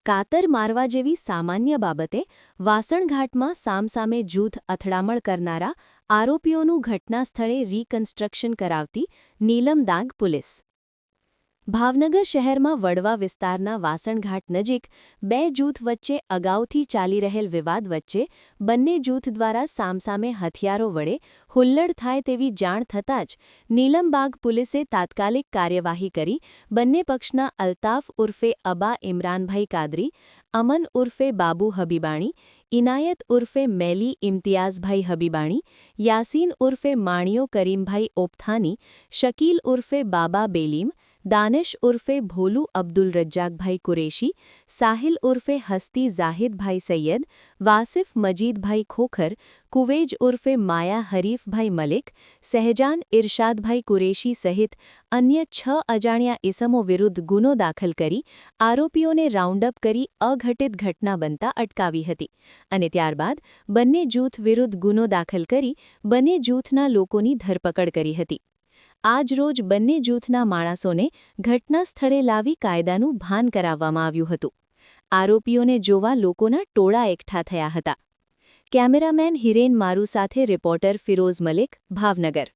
કાતર મારવા જેવી સામાન્ય બાબતે વાસણઘાટમાં સામસામે જૂથ અથડામણ કરનારા આરોપીઓનું ઘટનાસ્થળે રિકન્સ્ટ્રક્શન કરાવતી નીલમદાગ પોલીસ. ભાવનગર શહેરમાં વડવા વિસ્તારના વાસણઘાટ નજીક બે જૂથ વચ્ચે અગાઉથી ચાલી રહેલ વિવાદ વચ્ચે બંને જૂથ દ્વારા સામસામે હથિયારો વડે હુલ્લડ થાય તેવી જાણ થતાં જ નીલમબાગ પોલીસે તાત્કાલિક કાર્યવાહી કરી બંને પક્ષના અલ્તાફ ઉર્ફે અબા ઇમરાનભાઈ કાદરી, અમન ઉર્ફે બાબુ હબીબાણી, ઇનાયત ઉર્ફે મેલી ઇમ્તિયાઝભાઈ હબીબાણી, યાસીન ઉર્ફે માણિયો કરીમભાઈ ઓપથાની, શકીલ ઉર્ફે બાબા બેલીમ, દાનિશ ઉર્ફે ભોલુ અબ્દુલ રજ્જાકભાઈ કુરેશી, સાહિલ ઉર્ફે હસ્તી ઝાહિદભાઈ સૈયદ, વાસિફ મજીદભાઈ ખોખર, કુવેજ ઉર્ફે માયા હરીફભાઈ મલિક, સહેજાન ઇરશાદભાઈ કુરેશી સહિત અન્ય 6 અજાણ્યા ઇસમો વિરુદ્ધ ગુનો દાખલ કરી આરોપીઓને રાઉન્ડઅપ કરી અઘટિત ઘટના બનતા અટકાવી હતી અને ત્યારબાદ બંને જૂથ વિરુદ્ધ ગુનો દાખલ કરી બંને જૂથના લોકોની ધરપકડ કરી હતી. આજરોજ બંને જૂથના માણસોને ઘટના સ્થળે લાવી કાયદાનું ભાન કરાવવામાં આવ્યું હતું. આરોપીઓને જોવા લોકોના ટોળા એકઠા થયા હતા. કેમેરામેન હિરેન મારુ સાથે રિપોર્ટર ફિરોઝ મલિક, ભાવનગર.